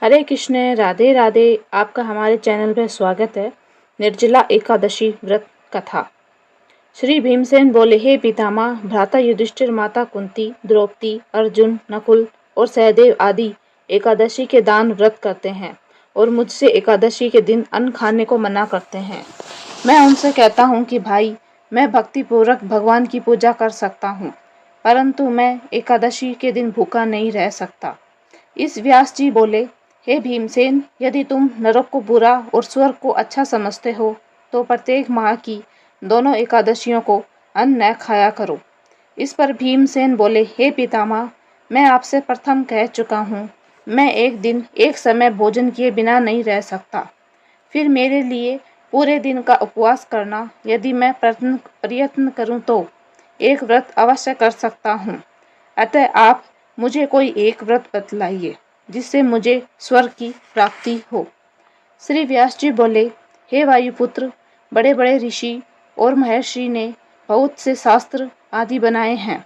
हरे कृष्ण, राधे राधे। आपका हमारे चैनल पर स्वागत है। निर्जला एकादशी व्रत कथा। श्री भीमसेन बोले, हे पितामह, भ्राता युधिष्ठिर, माता कुंती, द्रौपदी, अर्जुन, नकुल और सहदेव आदि एकादशी के दान व्रत करते हैं और मुझसे एकादशी के दिन अन्न खाने को मना करते हैं। मैं उनसे कहता हूँ कि भाई, मैं भक्तिपूर्वक भगवान की पूजा कर सकता हूँ, परंतु मैं एकादशी के दिन भूखा नहीं रह सकता। इस व्यास जी बोले, हे भीमसेन, यदि तुम नरक को बुरा और स्वर्ग को अच्छा समझते हो तो प्रत्येक माह की दोनों एकादशियों को अन्न न खाया करो। इस पर भीमसेन बोले, हे पितामह, मैं आपसे प्रथम कह चुका हूँ, मैं एक दिन एक समय भोजन किए बिना नहीं रह सकता। फिर मेरे लिए पूरे दिन का उपवास करना, यदि मैं प्रयत्न करूँ तो एक व्रत अवश्य कर सकता हूँ। अतः आप मुझे कोई एक व्रत बतलाइए जिससे मुझे स्वर्ग की प्राप्ति हो। श्री व्यास जी बोले, हे वायुपुत्र, बड़े बड़े ऋषि और महर्षि ने बहुत से शास्त्र आदि बनाए हैं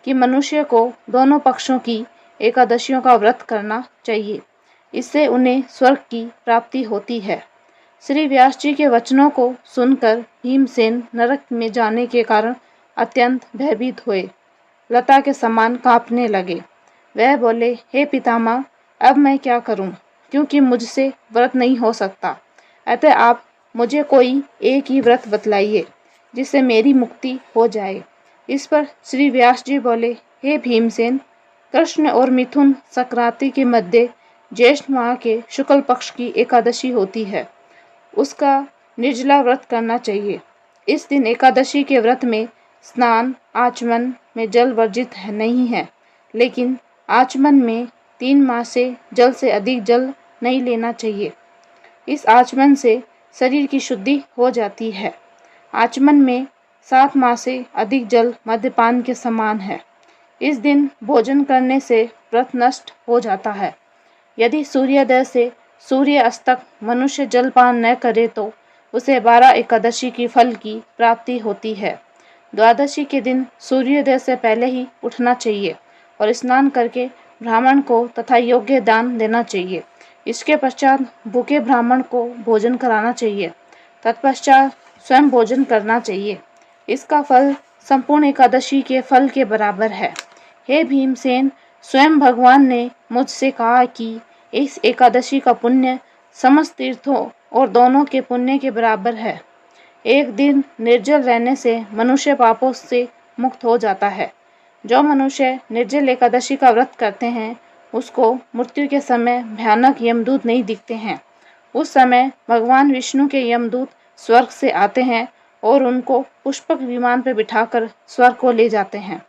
कि मनुष्य को दोनों पक्षों की एकादशियों का व्रत करना चाहिए, इससे उन्हें स्वर्ग की प्राप्ति होती है। श्री व्यास जी के वचनों को सुनकर भीमसेन नरक में जाने के कारण अत्यंत भयभीत हुए, लता के समान कांपने लगे। वह बोले, हे पितामह, अब मैं क्या करूं, क्योंकि मुझसे व्रत नहीं हो सकता। अतः आप मुझे कोई एक ही व्रत बतलाइए जिससे मेरी मुक्ति हो जाए। इस पर श्री व्यास जी बोले, हे भीमसेन, कृष्ण और मिथुन संक्रांति के मध्य ज्येष्ठ माह के शुक्ल पक्ष की एकादशी होती है, उसका निर्जला व्रत करना चाहिए। इस दिन एकादशी के व्रत में स्नान, आचमन में जल वर्जित नहीं है, लेकिन आचमन में 3 माह से जल से अधिक जल नहीं लेना चाहिए। इस आचमन से शरीर की शुद्धि हो जाती है। आचमन में 7 माह से अधिक जल मद्यपान के समान है। इस दिन भोजन करने से व्रत नष्ट हो जाता है। यदि सूर्योदय से सूर्य अस्त तक मनुष्य जलपान न करे तो उसे 12 एकादशी की फल की प्राप्ति होती है। द्वादशी के दिन सूर्योदय से पहले ही उठना चाहिए और स्नान करके ब्राह्मण को तथा योग्य दान देना चाहिए। इसके पश्चात भूखे ब्राह्मण को भोजन कराना चाहिए। तत्पश्चात स्वयं भोजन करना चाहिए। इसका फल संपूर्ण एकादशी के फल के बराबर है। हे भीमसेन, स्वयं भगवान ने मुझसे कहा कि इस एकादशी का पुण्य समस्त तीर्थों और दोनों के पुण्य के बराबर है। एक दिन निर्जल रहने से मनुष्य पापों से मुक्त हो जाता है। जो मनुष्य निर्जल एकादशी का व्रत करते हैं, उसको मृत्यु के समय भयानक यमदूत नहीं दिखते हैं। उस समय भगवान विष्णु के यमदूत स्वर्ग से आते हैं और उनको पुष्पक विमान पर बिठाकर स्वर्ग को ले जाते हैं।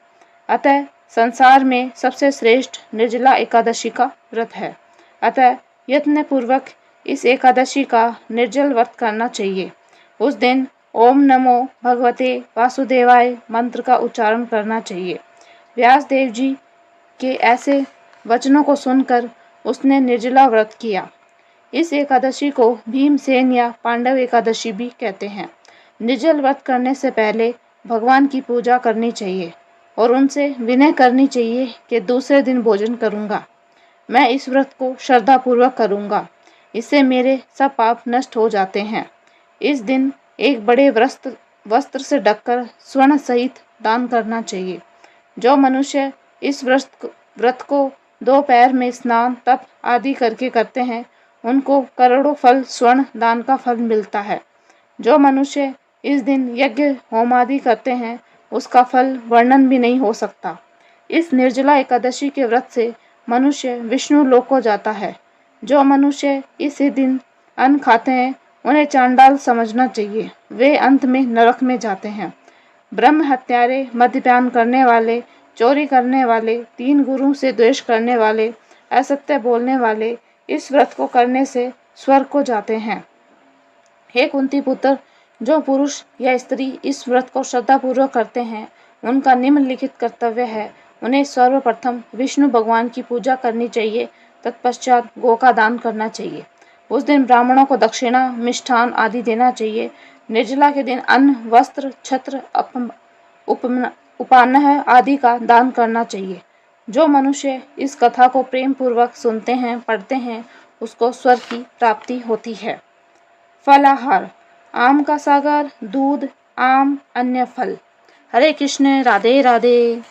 अतः संसार में सबसे श्रेष्ठ निर्जला एकादशी का व्रत है। अतः यत्न पूर्वक इस एकादशी का निर्जल व्रत करना चाहिए। उस दिन ओम नमो भगवते वासुदेवाय मंत्र का उच्चारण करना चाहिए। व्यास देव जी के ऐसे वचनों को सुनकर उसने निर्जला व्रत किया। इस एकादशी को भीमसेन या पांडव एकादशी भी कहते हैं। निर्जल व्रत करने से पहले भगवान की पूजा करनी चाहिए और उनसे विनय करनी चाहिए कि दूसरे दिन भोजन करूंगा। मैं इस व्रत को श्रद्धापूर्वक करूंगा, इससे मेरे सब पाप नष्ट हो जाते हैं। इस दिन एक बड़े वस्त्र से ढककर स्वर्ण सहित दान करना चाहिए। जो मनुष्य इस व्रत को दोपहर में स्नान तप आदि करके करते हैं, उनको करोड़ों फल स्वर्ण दान का फल मिलता है। जो मनुष्य इस दिन यज्ञ होम आदि करते हैं, उसका फल वर्णन भी नहीं हो सकता। इस निर्जला एकादशी के व्रत से मनुष्य विष्णु लोक को जाता है। जो मनुष्य इस दिन अन्न खाते हैं, उन्हें चांडाल समझना चाहिए। वे अंत में नरक में जाते हैं। ब्रह्म हत्यारे, मद्यपान करने वाले, चोरी करने वाले, 3 गुरु से द्वेष करने वाले, असत्य बोलने वाले इस व्रत को करने से स्वर्ग को जाते हैं। हे कुंती पुत्र, जो पुरुष या स्त्री इस व्रत को श्रद्धापूर्वक करते हैं, उनका निम्नलिखित कर्तव्य है। उन्हें सर्वप्रथम विष्णु भगवान की पूजा करनी चाहिए, तत्पश्चात गौ का दान करना चाहिए। उस दिन ब्राह्मणों को दक्षिणा, मिष्ठान आदि देना चाहिए। निर्जला के दिन अन्न, वस्त्र, छत्र, उपान्ह आदि का दान करना चाहिए। जो मनुष्य इस कथा को प्रेम पूर्वक सुनते हैं, पढ़ते हैं उसको स्वर्ग की प्राप्ति होती है। फलाहार, आम का सागर, दूध, आम, अन्य फल। हरे कृष्ण, राधे राधे।